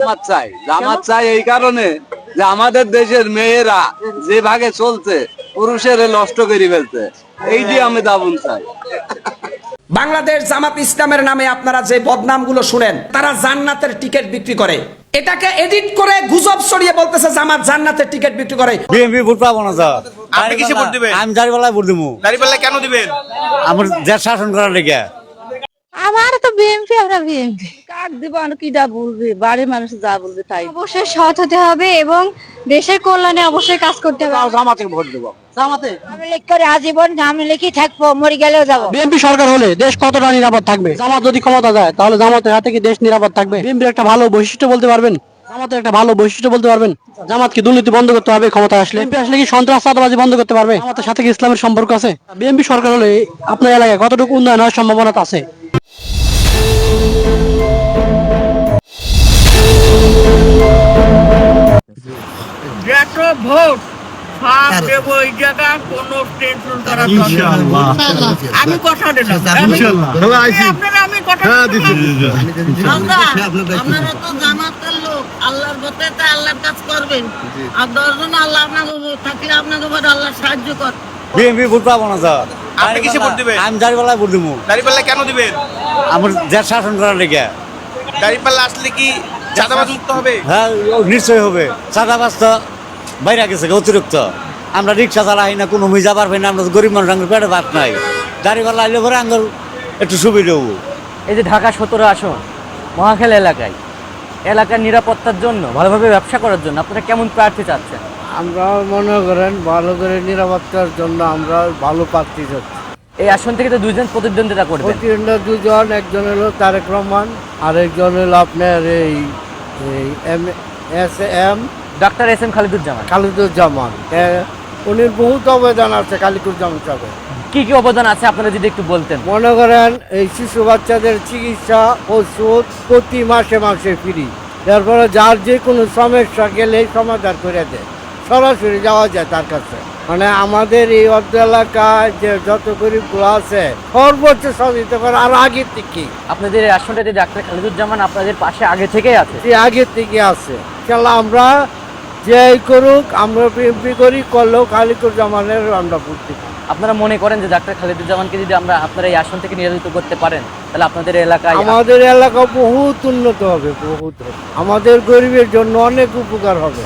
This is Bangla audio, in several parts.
জামাত চাই এই কারণে যে আমাদের দেশের মেয়েরা যে ভাগে চলছে পুরুষের নষ্ট করে ফেলছে, এইটি আমি দাবুন চাই। বাংলাদেশ জামাত ইসলামের নামে আপনারা যে বদনামগুলো শুনেন, তারা জান্নাতের টিকিট বিক্রি করে, এটাকে এডিট করে গুজব ছড়িয়ে বলতেছে জামাত জান্নাতের টিকিট বিক্রি করে। বিএনপি ভোট পাবো না স্যার। আপনি কিসে ভোট দিবেন? আমি দাঁড়িপাল্লায় ভোট দিব। দাঁড়িপাল্লায় কেন দিবেন? আমার দেশ শাসন করার লেগে। আমার তো বিএনপি, আমরা বিএনপি। কাক দিব আর কিটা বলবে, বাড়ির মানুষ যা বলবে তাই। অবশ্যই সৎ হতে হবে এবং দেশের কল্যাণে অবশ্যই কাজ করতে হবে। জামাতে ভোট দেব। জামাতে আমি লিখ করে আজীবন আমি লিখি থাকবো, মরে গেলেও যাবো। বিএনপি সরকার হলে দেশ কতটা নিরাপদ থাকবে? জামাত যদি ক্ষমতা যায় তাহলে জামাতের হাতে কি দেশ নিরাপদ থাকবে? বিএনপির একটা ভালো বৈশিষ্ট্য বলতে পারবেন? জামাতের একটা ভালো বৈশিষ্ট্য বলতে পারবেন? জামাত কি দুর্নীতি বন্ধ করতে হবে ক্ষমতা আসলে? বিএনপি আসলে কি সন্ত্রাস চাঁদাবাজি বন্ধ করতে পারবে? জামাতের সাথে কি ইসলামের সম্পর্ক আছে? বিএনপি সরকার হলে আপনার এলাকায় কতটুকু উন্নয়ন হওয়ার সম্ভাবনা আছে? আমি কথা দিলাম, আপনারা তো জামাতের লোক, আল্লাহর পথে আল্লাহর কাজ করবেন, আর 10 জন আল্লাহ আপনাকে থাকলে আপনাকে আল্লাহ সাহায্য কর। বিএনপি ভোট পাবো না স্যার। আপনি কিসে ভোট দিবেন? আমি দাঁড়িপাল্লায় ভোট দিব। দাঁড়িপাল্লায় কেন দিবেন? আমার দেশ শাসন করার লেগে। দাঁড়িপাল্লা আসলে কি চাঁদাবাজ মুক্ত হবে? হ্যাঁ, নিশ্চয়ই হবে। চাঁদাবাজ তো বাইরে গেছে অতিরিক্ত। আমরা রিক্সা চালাই না, কোনো মজা পারবে না, আমরা গরিব মানুষ, আমাদের পেটে ভাত নাই। দাঁড়িপাল্লা আইলে পরে আমার একটু সুবিধা হবো। এই যে ঢাকা 17 আসন মহাখালী এলাকার নিরাপত্তার জন্য, ভালোভাবে ব্যবসা করার জন্য আপনারা কেমন প্রার্থী চাচ্ছেন? আমরা মনে করেন ভালো করে নিরাপত্তার জন্য আমরা ভালো প্রার্থী চাচ্ছি। এই আসন থেকে তো 2 জন প্রতিদ্বন্দ্বিতা করবেন। প্রতিদ্বন্দ্বী দুজন, একজন হলো তারেক রহমান আর একজন হলো আপনার এই ডক্টর এস এম খালিদুজ্জামান। উনি বহুত অবদান আছে খালিদুজ্জামান সাহেবের। কি কি অবদান আছে আপনারা যদি একটু বলতেন? মনে করেন এই শিশু বাচ্চাদের চিকিৎসা ওষুধ প্রতি মাসে মাসে ফ্রি, তারপরে যার যে কোনো সমস্যা গেলে সমাধান করে দেয়, সরাসরি যাওয়া যায় তার কাছে। মানে আমাদের এই অর্ধ এলাকায় যে যত গরিবগুলো আছে সর্বোচ্চ সহযোগিতা করে আর আগের থেকে। আপনাদের এই আসনটাতে ডাক্তার খালিদুজ্জামান আপনাদের পাশে আগে থেকেই আছে? আগের থেকে আছে। ইনশাআল্লাহ আমরা যে করুক, আমরা বিএনপি করি, করলেও খালিদুজ্জামানের আমরা ভোট দিব। আপনারা মনে করেন যে ডাক্তার খালিদুজ্জামানকে যদি আপনারা এই আসন থেকে নির্বাচিত করতে পারেন, তাহলে আপনাদের এলাকায়, আমাদের এলাকা বহুত উন্নত হবে, বহুত আমাদের গরিবের জন্য অনেক উপকার হবে।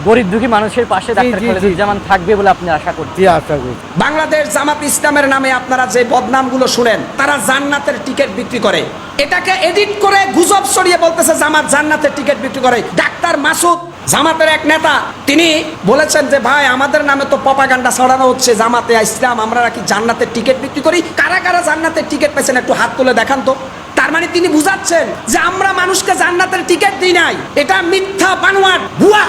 গরিব দুঃখী মানুষের পাশে ডাক্তার খালিদুজ্জামান থাকবে বলে আপনি আশা করছেন? আশা করি। বাংলাদেশ জামাত ইসলামের নামে আপনারা যে বদনামগুলো শুনেন, তারা জান্নাতের টিকিট বিক্রি করে, এটাকে এডিট করে গুজব ছড়িয়ে বলতেছে জামাত জান্নাতের টিকিট বিক্রি করে। ডাক্তার মাসুদ জামাতের এক নেতা, তিনি বলেছেন যে ভাই আমাদের নামে তো প্রপাগান্ডা ছড়ানো হচ্ছে জামাতে ইসলাম, আমরা নাকি জান্নাতের টিকিট বিক্রি করি। কারা কারা জান্নাতের টিকিট পেয়েছেন একটু হাত তুলে দেখান তো। তার মানে তিনি বুঝাচ্ছেন যে আমরা মানুষকে জান্নাতের টিকিট দিই নাই, এটা মিথ্যা বানোয়াট ভুয়া।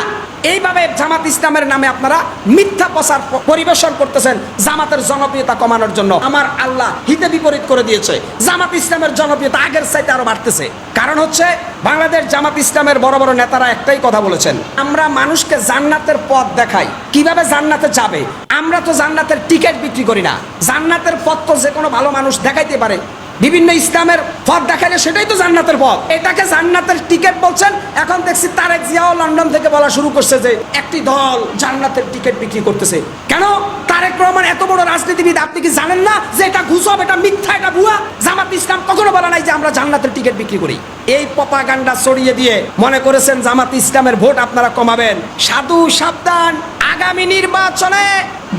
এইভাবে জামাত ইসলামের নামে আপনারা মিথ্যা প্রচার পরিবেশন করতেছেন জামাতের জনপ্রিয়তা কমানোর জন্য। আমার আল্লাহ হিতে বিপরীত করে দিয়েছে, জামাত ইসলামের জনপ্রিয়তা আগের চাইতে আরো বাড়তেছে। কারণ হচ্ছে বাংলাদেশ জামাত ইসলামের বড় বড় নেতারা একটাই কথা বলেছেন, আমরা মানুষকে জান্নাতের পথ দেখাই, কিভাবে জান্নাতে যাবে। আমরা তো জান্নাতের টিকিট বিক্রি করি না, জান্নাতের পথ তো যে কোনো ভালো মানুষ দেখাইতে পারে। বিভিন্ন ইসলামের পথ দেখালে সেটাই তো জান্নাতের পথ, এটাকে জান্নাতের টিকিট বলছেন। এখন দেখছি তারেক জিয়াও লন্ডন থেকে বলা শুরু করছে যে একটি দল জান্নাতের টিকিট বিক্রি করতেছে। কেন? তারেক রহমান এত বড় রাজনীতিবিদ, আপনি কি জানেন না যে এটা গুজব, এটা মিথ্যা, এটা ভুয়া? জামাত ইসলাম কখনো বলা নাই যে আমরা জান্নাতের টিকিট বিক্রি করি। এই প্রপাগান্ডা ছড়িয়ে দিয়ে মনে করেছেন জামাত ইসলামের ভোট আপনারা কমাবেন। সাধু সাবধান, আগামী নির্বাচনে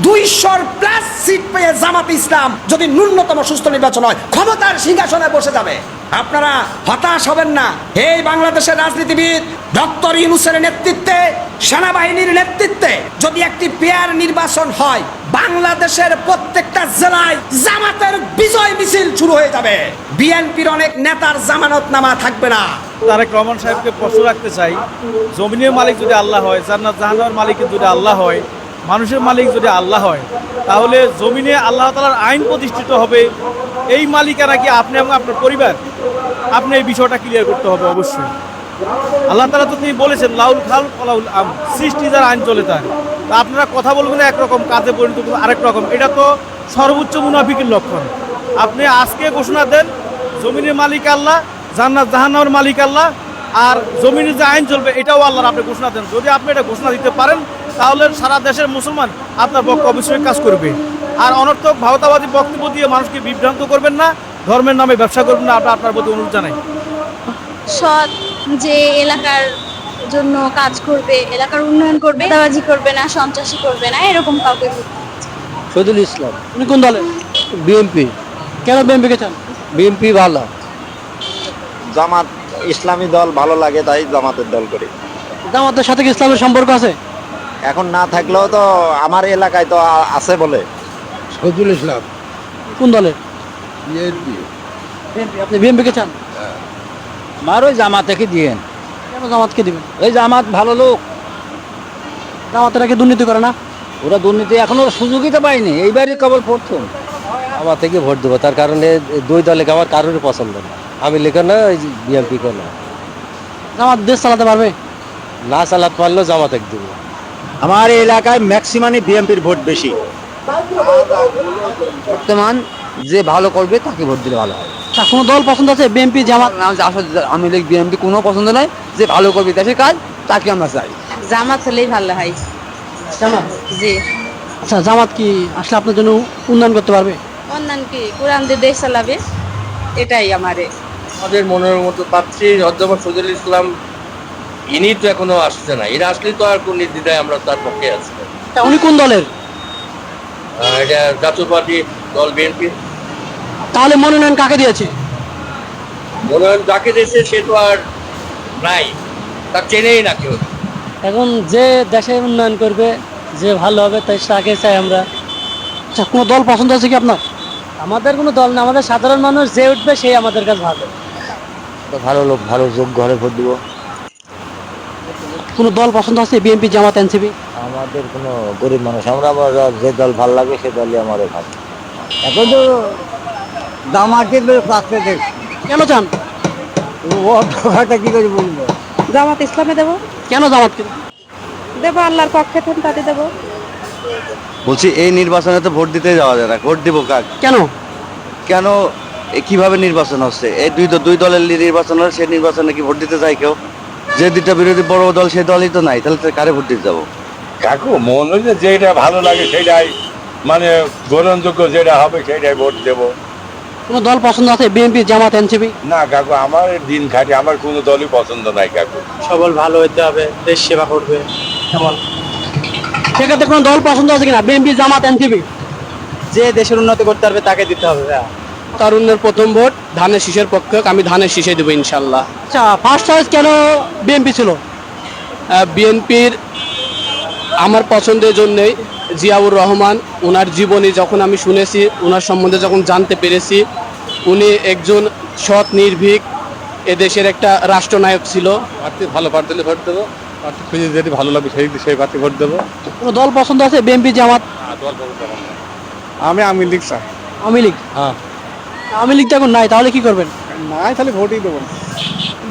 200+ সিট পেয়ে জামাত ইসলাম যদি ন্যূনতম সুস্থ নির্বাচন হয় ক্ষমতার সিংহাসনে বসে যাবে। আপনারা হতাশ হবেন না। এই বাংলাদেশের রাজনীতিবিদ ডক্টর ইউনূসের নেতৃত্বে, সেনাবাহিনীর নেতৃত্বে যদি একটি পেয়ার নির্বাচন হয়, বাংলাদেশের প্রত্যেকটা জেলায় জামাতের বিজয় মিছিল শুরু হয়ে যাবে। বিএনপির অনেক নেতার জামানতনামা থাকবে না। তারেক রহমান সাহেবকে প্রশ্ন রাখতে চাই, জমিনের মালিক যদি আল্লাহ হয়, জান্নাত জাহান্নামের মালিক যদি আল্লাহ হয়, মানুষের মালিক যদি আল্লাহ হয়, তাহলে জমিনে আল্লাহ তাআলার আইন প্রতিষ্ঠিত হবে। এই মালিকানা কি আপনি এবং আপনার পরিবার? আপনি এই বিষয়টা ক্লিয়ার করতে হবে অবশ্যই। আল্লাহ তাআলা তো তিনি বলেছেন লাউল খাল লাউল আম, সৃষ্টি যার আইন চলে তার। তা আপনারা কথা বলবেন একরকম, কাজে পরিণত আরেক রকম, এটা তো সর্বোচ্চ মুনাফিকের লক্ষণ। আপনি আজকে ঘোষণা দেন জমিনের মালিক আল্লাহ, জান্নাত জাহান্নামের মালিক আল্লাহ, আর জমিনে যে আইন চলবে এটাও আল্লাহর আপনি ঘোষণা দেন। যদি আপনি এটা ঘোষণা দিতে পারেন তাহলে সারা দেশের মুসলমান আপনার পক্ষে অবশ্যই কাজ করবে। আর অনর্থক ভারতাবাদী বক্তব্য দিয়ে মানুষকে বিভ্রান্ত করবেন না, ধর্মের নামে ব্যবসা করবেন না, আমরা আপনার প্রতি অনুরোধ জানাই। সৎ যে এলাকার জন্য কাজ করবে, এলাকার উন্নয়ন করবে, দাবাজি করবে না, সন্ত্রাসী করবে না, এরকম কাউকে শহীদুল ইসলাম। উনি কোন দলে? বিএনপি। কেন বিএনপিকে চান? বিএনপি ভালো। জামাত ইসলামী দল ভালো লাগে, তাই জামাতের দল করি। জামাতের সাথে কি ইসলামের সম্পর্ক আছে? এখন না থাকলেও তো আমার এলাকায় তো আছে বলে। শহীদুল ইসলাম। কোন দলের? বিএনপি। বিএনপি। আপনি বিএনপিকে চান? আমার ওই জামাতকে দিয়েন। কেন জামাতকে দিবেন? ওই জামাত ভালো লোক, জামাতেরা কি দুর্নীতি করে না? ওরা দুর্নীতি এখনো সুযোগই তো পায়নি, এইবারই কেবল প্রথম। আমার থেকে ভোট দেবো, তার কারণে দুই দলে আমার কারোরই পছন্দ না। আমি লিখে না, ওই বিএনপি কে না। জামাত দেশ চালাতে পারবে? না চালাতে পারলেও জামাত এক দেবো। আমার এই এলাকায় ম্যাক্সিমামই বিএনপির ভোট বেশি। বর্তমান যে ভালো করবে তাকে ভোট দিলে ভালো হয়। আচ্ছা, কোনো দল পছন্দ আছে? বিএনপি, জামাত? আমি লিখ বিএনপি কোনো পছন্দ নাই, যে ভালো করবে দেশের কাজ তাকে আমরা চাই। জামাত হলেই ভালো হয়। জামাত? জি। আচ্ছা, জামাত কি আসলে আপনার জন্য উন্নয়ন করতে পারবে? অন্যান্য কি কোরআন দিয়ে দেশ চালাবে, এটাই আমারে। আমাদের মনের মতো পাচ্ছি অধ্যাপক শহীদুল ইসলাম, ইনি তো এখনো আসছে না। এরা আসলে তো আর কোন নির্দ্বিধায় আমরা তার পক্ষে আছি। আচ্ছা, উনি কোন দলের? এটা জাতীয় পার্টি দল বিএনপি। তাহলে মনোনয়ন কাকে দিয়েছে? মনোনয়ন যাকে দিয়েছে সে তো আর নাই, তার চেনেই না কেউ। এখন যে দেশের উন্নয়ন করবে, যে ভালো হবে, তাই তাকে চাই আমরা। আচ্ছা, কোনো দল পছন্দ আছে কি আপনার? আমাদের কোনো দল না, আমাদের সাধারণ মানুষ যে উঠবে সেই আমাদের কাছে ভালো। ভালো লোক, ভালো যোগ্য হলে ভোট দেবো। কোনো দল পছন্দ আছে? বিএনপি, জামাত, এনসিপি? আমাদের কোনো গরিব মানুষ, আমরা যে দল ভালো লাগে সে দলই আমাদের ভালো। এখন তো জামাতের পাশে দেখছি। কেন চান? কি করে বলবো? জামাত ইসলামে দেবো। কেন জামাতকে? দেবো আল্লাহর পক্ষে থেকে, তাতে দেবো। বলছি এই নির্বাচনে তো ভোট দিতে যাওয়া যায় না, ভোট দিব কাক? কেন? কেন কিভাবে নির্বাচন হচ্ছে? এই দুই দলের নির্বাচন হলে সেই নির্বাচনে কি ভোট দিতে যায় কেউ? যে দুইটা বিরোধী বড় দল সেই দলই তো নাই, তাহলে কারে ভোট দিতে যাবো? কাকু মন হচ্ছে যেটা ভালো লাগে সেটাই, মানে গ্রহণযোগ্য যেটা হবে সেটাই ভোট দেবো। কোনো দল পছন্দ আছে? বিএনপি, জামাত, এনসিপি? না কাকু, আমার দিন খাটি, আমার কোনো দলই পছন্দ নাই কাকু। সবল ভালো হতে হবে, দেশ সেবা করবে। সেক্ষেত্রে কোনো দল পছন্দ আছে কিনা? বিএনপি, জামাত, এনসিপি? যে দেশের উন্নতি করতে পারবে তাকে দিতে হবে। তারুণ্যের প্রথম ভোট ধানের শীষের পক্ষে, আমি ধানের শীষে দেবো ইনশাল্লাহ। আচ্ছা, ফার্স্ট চয়েস কেন বিএনপি ছিল? বিএনপির আমার পছন্দের জন্যই জিয়াউর রহমান, ওনার জীবনী যখন আমি শুনেছি, ওনার সম্বন্ধে যখন জানতে পেরেছি, উনি একজন সৎ নির্ভীক এদেশের একটা রাষ্ট্রনায়ক ছিল। প্রার্থী ভালো প্রার্থী হলে ভোট দেবো, প্রার্থী খুঁজে যদি ভালো লাগবে সেই প্রার্থী ভোট দেবো। কোনো দল পছন্দ আছে? বিএনপি, জামাত? আমি লীগ চাই। আওয়ামী লীগ? হ্যাঁ। আওয়ামী লীগ তো এখন নাই, তাহলে কি করবেন? নাই, তাহলে ভোটই দেবো।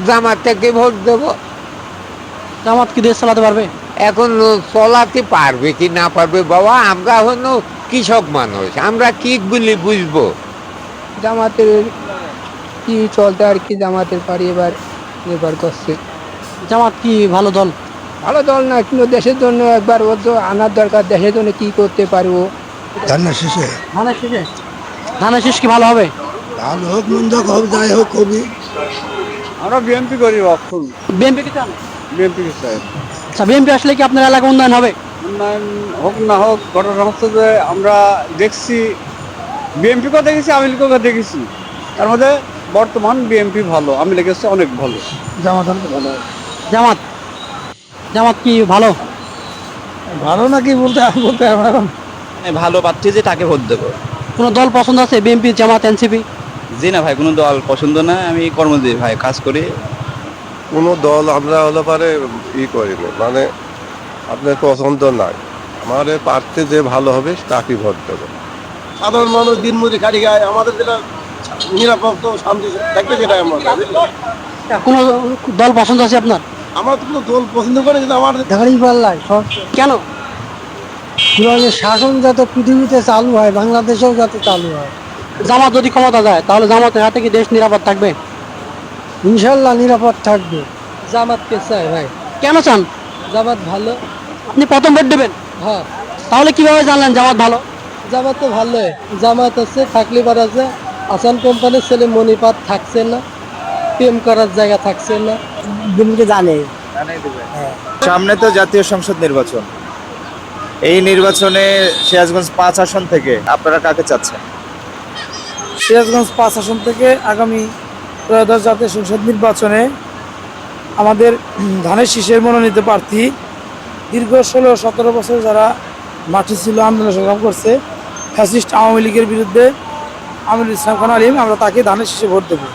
জামাতকে ভোট দেবো। জামাত কি দেশ চালাতে পারবে? এখন চলাতে পারবে কি না পারবে বাবা, আমরা হলো কৃষক মানুষ, আমরা কি বলি বুঝবো। জামাতের কি চলতে আর কি, জামাতের পারি এবার নির্ভর করছে। জামাত কি ভালো দল? ভালো দল না, কিন্তু দেশের জন্য একবার ওর তো আনার দরকার, দেশের জন্য কি করতে পারবো। ধানের শীষে? ধানের শীষ কি ভালো হবে? ভালো হোক মন্দ হোক যাই হোক কবি। আমরা বিএনপি করি অক্ষুণ। বিএনপি কি চান? বিএনপি চাই। আচ্ছা, বিএনপি আসলে কি আপনার এলাকা উন্নয়ন হবে? উন্নয়ন হোক না হোক, ঘটনা হচ্ছে যে আমরা দেখছি বিএনপিকে দেখেছি, আওয়ামী লীগকে দেখেছি, তার মধ্যে বর্তমান বিএনপি ভালো, আমি লেগেছে অনেক ভালো। জামাত ভালো। জামাত? জামাত কি ভালো? ভালো নাকি বলতে এখন ভালো পাচ্ছি যে তাকে ভোট দেবো। কোনো দল পছন্দ আছে? বিএনপি, জামাত, এনসিপি? জি না ভাই, কোনো দল পছন্দ না, আমি কর্মজীবী ভাই, কাজ করি। কোনো দল আমরা হলে পারে করি না, মানে আপনার পছন্দ নাই, আমার প্রার্থী যে ভালো হবে তাকে ভোট দেবো। সাধারণ মানুষ দিনমজুরি খাটি খায়, আমাদের যেটা নিরাপত্তা শান্তি থাকবে সেটাই আমরা। কোনো দল পছন্দ আছে আপনার? আমার তো কোনো দল পছন্দ করে, কিন্তু আমার দাঁড়িয়ে পাল্লাই সব। কেন? শাসন যাতে পৃথিবীতে চালু হয়, বাংলাদেশেও যাতে চালু হয়। জামাত যদি ক্ষমতা যায় তাহলে জামাতের হাতে কি দেশ নিরাপদ থাকবে? ইনশাল্লাহ নিরাপদ থাকবে। জামাতকে চাই ভাই। কেন চান? জামাত ভালো। আপনি প্রথম ভোট দেবেন? হ্যাঁ, তাহলে কিভাবে জানলেন জামাত ভালো? জামাত তো ভালোই। জামাত আছে, থাকলিবার আছে, আসান কোম্পানির ছেলে মনিপাত থাকছে না, প্রেম করার জায়গা থাকছে না। বিএনপি জানে। সামনে তো জাতীয় সংসদ নির্বাচন, এই নির্বাচনে সিরাজগঞ্জ 5 আসন থেকে আপনারা কাকে চাচ্ছেন? সিরাজগঞ্জ 5 আসন থেকে আগামী ত্রয়োদশ জাতীয় সংসদ নির্বাচনে আমাদের ধানের শীষের মনোনীত প্রার্থী দীর্ঘ 16-17 বছর যারা মাঠে ছিল, আন্দোলন সংগ্রাম করছে ফ্যাসিস্ট আওয়ামী লীগের বিরুদ্ধে, আমিরুল ইসলাম খান আলিম, আমরা তাকে ধানের শীষে ভোট দেবো।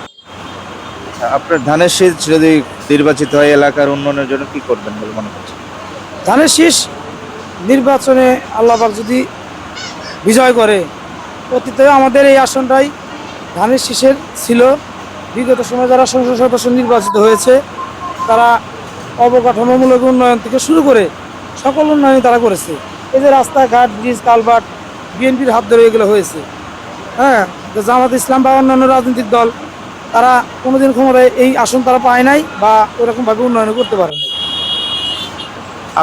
আপনার ধানের শীষ যদি নির্বাচিত হয় এলাকার উন্নয়নের জন্য কি করবেন বলে মনে করছেন? ধানের শীষ নির্বাচনে আল্লাহ পাক যদি বিজয় করে, অতীতে আমাদের এই আসনটাই ধানের শীষের ছিল। বিগত সময়ে যারা সংসদ সদস্য নির্বাচিত হয়েছে তারা অবকাঠামোমূলক উন্নয়ন থেকে শুরু করে সকল উন্নয়ন তারা করেছে। এই যে রাস্তাঘাট, ব্রিজ, কালভার্ট বিএনপির হাত ধরে এগুলো হয়েছে। হ্যাঁ, তো জামাত ইসলাম বা অন্যান্য রাজনৈতিক দল তারা কোনোদিন ক্ষমতায় এই আসন তারা পায় নাই বা ওরকমভাবে উন্নয়ন করতে পারে নাই।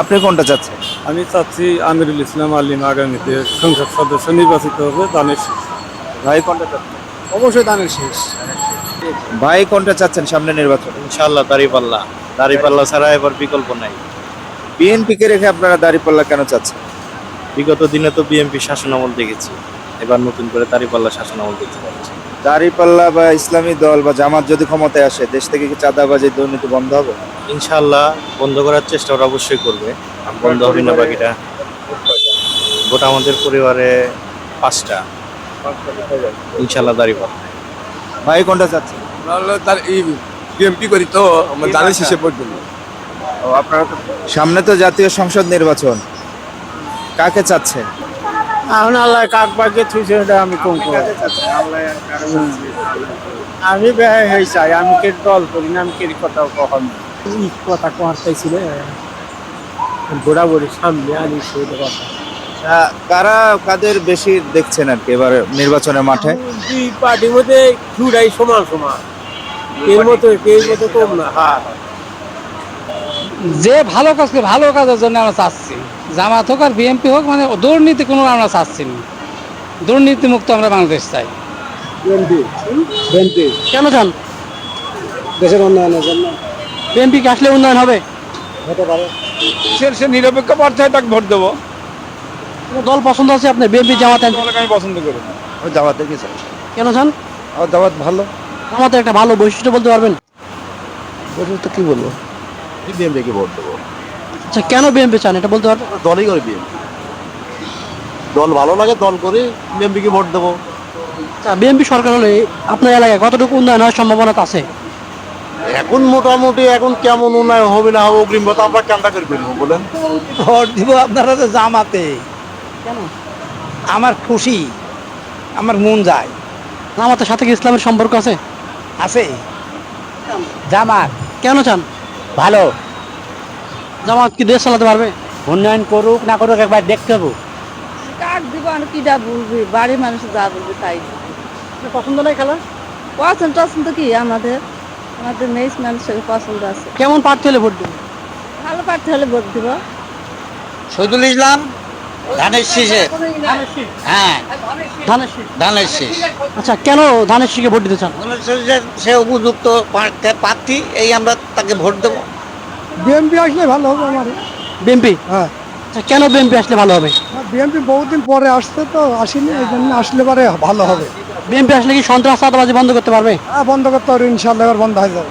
আপনি কোনটা চাচ্ছেন? আমি চাচ্ছি আমিরুল ইসলাম আলিম আগামীতে সংসদ সদস্য নির্বাচিত হবে ধানের শীষ। ভাই কোনটা চাচ্ছেন? অবশ্যই ধানের শীষ। ভাই কোনটা চাচ্ছেন সামনে নির্বাচন? ইনশাআল্লাহ দাঁড়িপাল্লা। দাঁড়িপাল্লা ছাড়া এবার বিকল্প নাই। বিএনপি কে রেখে আপনারা দাঁড়িপাল্লা কেন চাচ্ছেন? বিগত দিনে তো বিএনপি শাসনামল দেখেছি, এবার নতুন করে দাঁড়িপাল্লা শাসনামল দেখতে পাচ্ছি। দাঁড়িপাল্লা বা ইসলামী দল বা জামাত যদি ক্ষমতায় আসে, দেশ থেকে কি চাঁদাবাজি, দুর্নীতি বন্ধ হবে? ইনশাআল্লাহ বন্ধ করার চেষ্টা ওরা অবশ্যই করবে, বন্ধ হবে না বাকিটা। ভোট আমাদের পরিবারে 5টা, ইনশাআল্লাহ দাঁড়িপাল্লা। ভাই কোনটা চাচ্ছেন? তার এই বিএমপি করি তো আমার ধানের শীষে ভোট দেবো। ও, আপনারা তো সামনে তো জাতীয় সংসদ নির্বাচন, কাকে চাচ্ছেন? এখন আল্লাহ কাক বাগে থুইছে এটা আমি কম করি। আমি বেহাই হয়ে চাই, আমি কে দল করি না, আমি কে কথা কখন কথা কর চাইছিল ঘোরাঘুরি সামনে আনি সেটা কথা। কারা কাদের বেশি দেখছেন আর কি এবার নির্বাচনের মাঠে? দুই পার্টির মধ্যে দুটাই সমান সমান, এর মতো কম না। হ্যাঁ, যে ভালো কাজকে ভালো কাজের জন্য আমরা চাচ্ছি, জামাত হোক আর বিএনপি হোক, মানে দুর্নীতি কোনো আমরা চাচ্ছি না। দুর্নীতি মুক্ত আমরা বাংলাদেশ চাই। কেন চান? দেশের উন্নয়নের জন্য। বিএনপি কে আসলে উন্নয়ন হবে? হতে পারে। সে নিরপেক্ষ প্রার্থী হয় তাকে ভোট দেবো। কোনো দল পছন্দ আছে আপনার? বিএনপি, জামাত? আমি পছন্দ করি না। ওই জামাতে কি চাই? কেন চান? আমার জামাত ভালো। জামাতের একটা ভালো বৈশিষ্ট্য বলতে পারবেন? ওটা তো কি বলবো, বিএমপিকে ভোট দেবো। আচ্ছা, কেন বিএনপি চান এটা বলতে পারবেন? দলই করে বিএমপি, দল ভালো লাগে দল করে বিএমপিকে ভোট দেবো। আচ্ছা, বিএনপি সরকার হলে আপনার এলাকায় কতটুকু উন্নয়ন হওয়ার সম্ভাবনা আছে? এখন মোটামুটি এখন কেমন উন্নয়ন হবে না হবে অগ্রিম কথা আমরা কেনটা করে ফেলবো বলেন? ভোট দিব আপনারা তো জামাতে। কেন? আমার খুশি, আমার মন যায়। জামাতের সাথে কি ইসলামের সম্পর্ক আছে? আছে। জামাত কেন চান? ভালো। জামাত কি দেশ চালাতে পারবে? উন্নয়ন করুক না করুক একবার দেখতে হবে। কাক দিব আর কিটা বলবি, বাড়ির মানুষ যা বলবে তাই। আপনার পছন্দ নাই খেলা? পছন্দ কি আমাদের মেয়ে মানুষের পছন্দ আছে। কেমন প্রার্থী হলে ভোট দেবেন? ভালো প্রার্থী হলে ভোট দিব। শহীদুল ইসলাম ধানের শীষে। হ্যাঁ, ধানের শীষ। আচ্ছা, কেন ধানের শীষে ভোট দিতে চান? সে উপযুক্ত প্রার্থী, এই আমরা তাকে ভোট দেবো। বিএনপি আসলে ভালো হবে আমার। বিএনপি? হ্যাঁ, আচ্ছা, কেন বিএনপি আসলে ভালো হবে? বিএনপি বহুদিন পরে আসছে তো আসেনি, এই জন্য আসলে পরে ভালো হবে। বিএনপি আসলে কি সন্ত্রাস চাঁদাবাজি বন্ধ করতে পারবে? হ্যাঁ, বন্ধ করতে পারবে ইনশাল্লাহ, এবার বন্ধ হয়ে যাবে।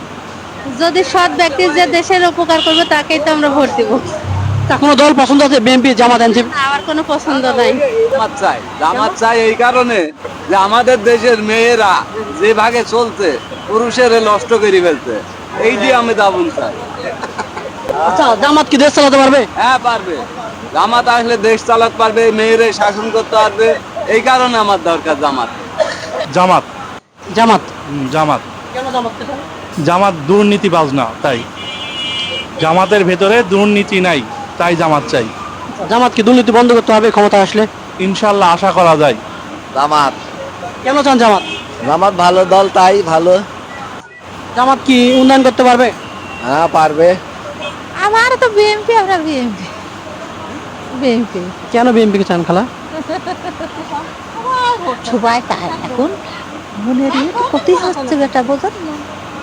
যদি সৎ ব্যক্তি যে দেশের উপকার করবে তাকেই তো আমরা ভোট দিব। তা কোনো দল পছন্দ আছে? বিএনপি, জামাত, এনসিপি? আমার কোনো পছন্দ নাই। জামাত চাই এই কারণে যে আমাদের দেশের মেয়েরা যে ভাগে চলছে পুরুষের নষ্ট করে ফেলছে, এই দিয়ে আমি দাবুন চাই। আচ্ছা, জামাত কি দেশ চালাতে পারবে? হ্যাঁ পারবে, জামাত আসলে দেশ চালাতে পারবে, মেয়েরে শাসন করতে পারবে, এই কারণে আমার দরকার জামাত। জামাত। জামাত? জামাত। কেন জামাত? জামাত দুর্নীতিবাজ না, তাই জামাতের ভেতরে দুর্নীতি নাই, তাই জামাত চাই। জামাত কি দুর্নীতি বন্ধ করতে হবে ক্ষমতা আসলে? ইনশাল্লাহ আশা করা যায়। জামাত। কেন চান জামাত? জামাত ভালো দল, তাই ভালো। জামাত কি উন্নয়ন করতে পারবে? হ্যাঁ পারবে। আমার তো বিএমপি, আমরা বিএমপি। বিএমপি। কেন বিএনপিকে চান খালা? সবাই তাই এখন মনের ইয়ে তো ক্ষতি হচ্ছে বেটা, বোঝেন না?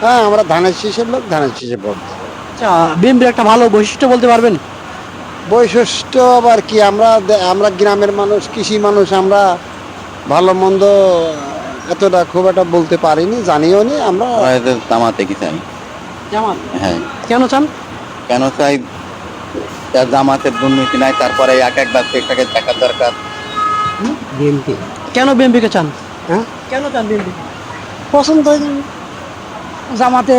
হ্যাঁ আমরা ধানের শীষের লোক, ধানের শীষে ভোট দেব। আচ্ছা, বিএনপির একটা ভালো বৈশিষ্ট্য বলতে পারবেন? বৈশিষ্ট্য আবার কি, আমরা গ্রামের মানুষ, কৃষি মানুষ, আমরা ভালো মন্দ এতটা খুব একটা বলতে পারিনি, জানিও নি আমরা। জামাতে কি চাই? জামাত। হ্যাঁ। কেন চান? কেন চাই? জামাতের দুর্নীতি নাই, তারপরে এক ব্যক্তিটাকে দেখা দরকার। বিএনপি। কেন বিএনপিকে চান? হ্যাঁ কেন চান বিএনপি? পছন্দ জামাতে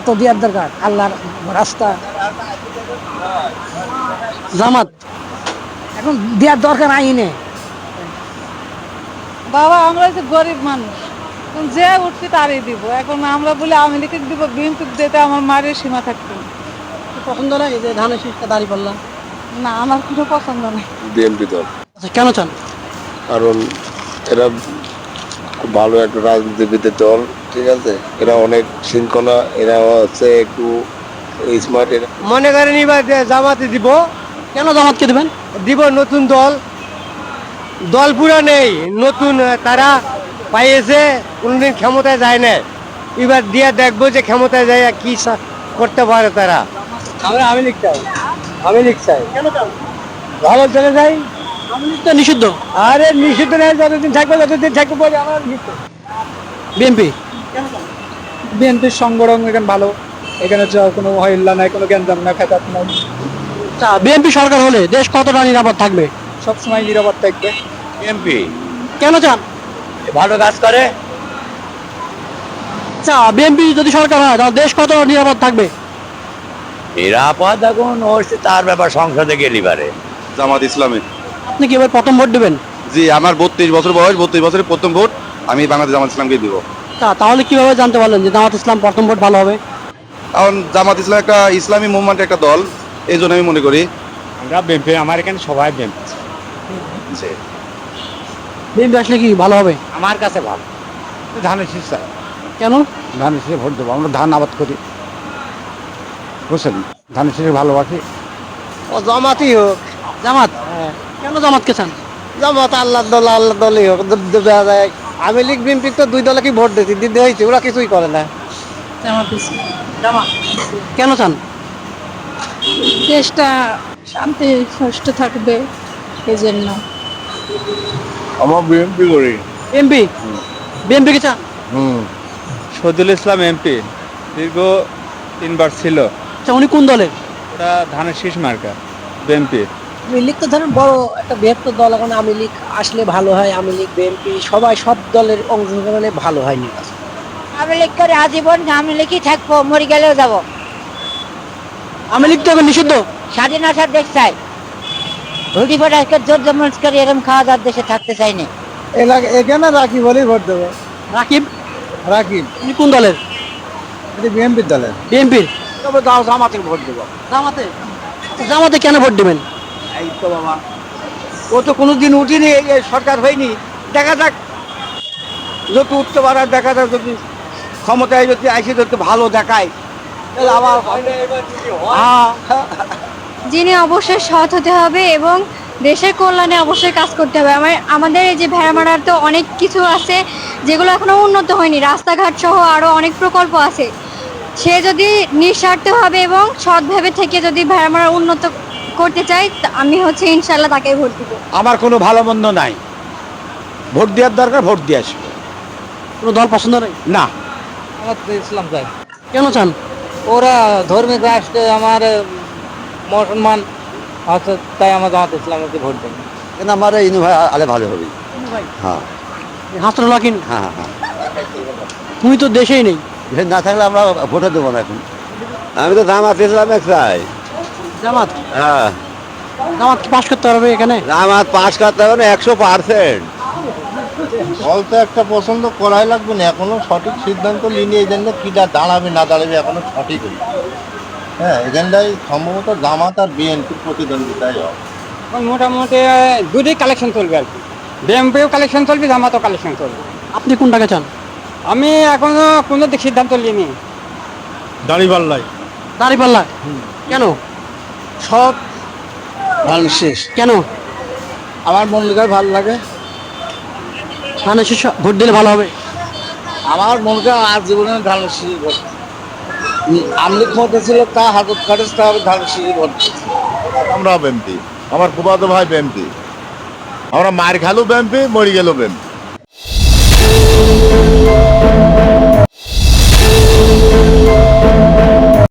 তো দেওয়ার দরকার, আল্লাহর রাস্তা জামাত এখন দেওয়ার দরকার আইনে। বাবা আমরা তো গরিব মানুষ, এখন যে উঠছি তারই দিব। এখন আমরা বলে আওয়ামী লীগের দিব, বিএনপি দিতে আমার মারের সীমা থাকতো না। পছন্দ নাই যে ধানের শীষটা দাঁড়িয়ে পড়লাম? না, আমার কোনো পছন্দ নেই। বিএনপি দল, আচ্ছা, কেন চান? কারণ এরা খুব ভালো একটা রাজনীতিবিদের দল, ঠিক আছে, এরা অনেক শৃঙ্খলা, এরা হচ্ছে একটু স্মার্ট। এরা মনে করেন এবার জামাতে দিব, কেন জামাতকে দেবেন? দিব নতুন দল, দল পুরা নেই, নতুন তারা পাইয়েছে, কোনোদিন ক্ষমতায় যায় না, এবার দিয়ে দেখবো যে ক্ষমতায় যায় কি করতে পারে তারা। আমরা আমি লিখ চাই, আমি লিখ চাই। কেন চান? ভালো চলে যাই। আওয়ামী লীগ তো নিষিদ্ধ। আরে নিষিদ্ধ নেই, যতদিন থাকবে ততদিন থাকবে বলে আমার বিএনপি। বিএনপির সংগঠন এখানে ভালো, এখানে কোনো হইল্লা নাই, কোনো গ্যাঞ্জাম নাই, ফেতাত নাই, আচ্ছা, বিএনপি সরকার হলে দেশ কতটা নিরাপদ থাকবে? সবসময় নিরাপদ থাকবে। এমপি কেন চান? ভালো কাজ করে। আচ্ছা, বিএনপি যদি সরকার হয় তাহলে দেশ কতটা নিরাপদ থাকবে? নিরাপদ এখন হচ্ছে তার ব্যাপার, সংসদে গেলি পারে। জামাত ইসলামী। আপনি কি এবার প্রথম ভোট দেবেন? জি, আমার 32 বছর বয়স, 32 বছরের প্রথম ভোট আমি বাংলাদেশ জামাত ইসলামকে দিব। তাহলে কিভাবে জানতে পারলেন যে জামাত ইসলাম প্রথম ভোট ভালো হবে? কারণ জামাত ইসলাম একটা ইসলামী মুভমেন্ট একটা দল, এই জন্য আমি মনে করি। আমরা বিএনপি, আমার এখানে সবাই বিএনপি। বিএনপি আসলে কি ভালো হবে? আমার কাছে ভালো। ধানের শীষ চাই। কেন? ধানের শীষে ভোট দেবো, আমরা ধান আবাদ করি, বুঝছেন, ধানের শীষে ভালোবাসি। ও জামাতই হোক। জামাত। কেন জামাতকে চান? জামাত আল্লাহ দল, আল্লাহ দলই হোক, দেওয়া যায়। আমি লীগ বিএনপি তো দুই দলে কি ভোট দিচ্ছি, দিতে হয়েছে, ওরা কিছুই করে না। জামাত। কেন চান? দেশটা শান্তি সুষ্ঠ থাকবে এই জন্য। আমার বিএনপি করি। এমপি। বিএনপিকে চান? শহীদুল ইসলাম এমপি দীর্ঘ 3 বার ছিল, আচ্ছা, উনি কোন দলের? ওটা ধানের শীষ মার্কা, বিএনপি। আওয়ামী লীগ তো ধরেন বড় একটা বৃহত্তর দল, এখন আওয়ামী লীগ আসলে ভালো হয়, আওয়ামী লীগ বিএনপি সবাই সব দলের অংশগ্রহণে ভালো হয় নির্বাচন। আওয়ামী লীগ করে আজীবন আওয়ামী লীগই থাকবো, মরে গেলেও যাবো। আওয়ামী লীগ তো এখন নিষিদ্ধ। স্বাধীনতার দেশ চাই, রুটি ফটাকে জোর জমজ করে এরকম খাওয়া দাওয়ার দেশে থাকতে চাই না। এখানে রাখি বলেই ভোট দেবো। রাকিব। রাকিব উনি কোন দলের? বিএনপির দলের। বিএনপির। তবে তাও জামাতে ভোট দেবো। জামাতে। আচ্ছা, জামাতে কেন ভোট দেবেন? এই তো বাবা, ও তো কোনোদিন উঠিনি, এই সরকার হয়নি, দেখা যাক যত উঠতে পারার, দেখা যাক যদি ক্ষমতায় যদি আইসে যদি ভালো দেখায় তাহলে আবার হ্যাঁ। যিনি অবশ্যই সৎ হতে হবে এবং দেশের কল্যাণে অবশ্যই কাজ করতে হবে। আমাদের এই যে ভেড়ামারার তো অনেক কিছু আছে যেগুলো এখনো উন্নত হয়নি, রাস্তাঘাট সহ আরো অনেক প্রকল্প আছে। সে যদি নিঃস্বার্থভাবে এবং সৎভাবে থেকে যদি ভেড়ামারা উন্নত করতে চাই, আমি ইনশাল্লাহ তাকে ভোট দিব। আমার কোনো ভালো মন্দ নাই, ভোট দেওয়ার দরকার, ভোট দিয়ে আসবে। কোনো দল পছন্দ নেই? না। ইসলাম চাই। কেন চান? ওরা ধর্মিক রাষ্ট্রে আমার মুসলমান আছে, তাই আমার জামাত ইসলামকে ভোট দেবো। কিন্তু আমার ইনু ভাই আলে ভালো হবে। হ্যাঁ হাসরুল্লাহ কিনু। হ্যাঁ হ্যাঁ, তুমি তো দেশেই নেই। না থাকলে আমরা ভোটে দেবো না এখন। আমি তো জামাত ইসলামে চাই। জামাত। হ্যাঁ, জামাত কি পাশ করতে পারবে এখানে? জামাত পাস করতে হবে না 100%। দল তো একটা পছন্দ করাই লাগবে না, এখনো সঠিক সিদ্ধান্ত নিয়ে এই জন্য কিটা দাঁড়াবে না দাঁড়াবে এখনো সঠিক হয়েছে। হ্যাঁ, এজেন্ডায় সম্ভবত জামাত আর বিএনপির প্রতিদ্বন্দ্বিতাই হবে। মোটামুটি দুটোই কালেকশন চলবে আর কি, বিএনপিও কালেকশন চলবে, জামাতও কালেকশন চলবে। আপনি কোনটাকে চান? আমি এখনো কোনো দিক সিদ্ধান্ত নিইনি। দাঁড়িপাল্লাই। দাঁড়িপাল্লা কেন? সব ধান শেষ কেন? আমার মনে হয় ভালো লাগে। ধানের শীষ ভোট দিলে ভালো হবে। আমার মনে হয় আজ জীবনে ধান শীষ ভোট আমলি ক্ষমতা ছিল তা হাজত খাটেছে তা হবে ধান শীষ ভোট। আমরা বেমপি, আমার ফুফাতো ভাই বেমপি, আমরা মার খালু বেমপি, মরি গেল বেমপি।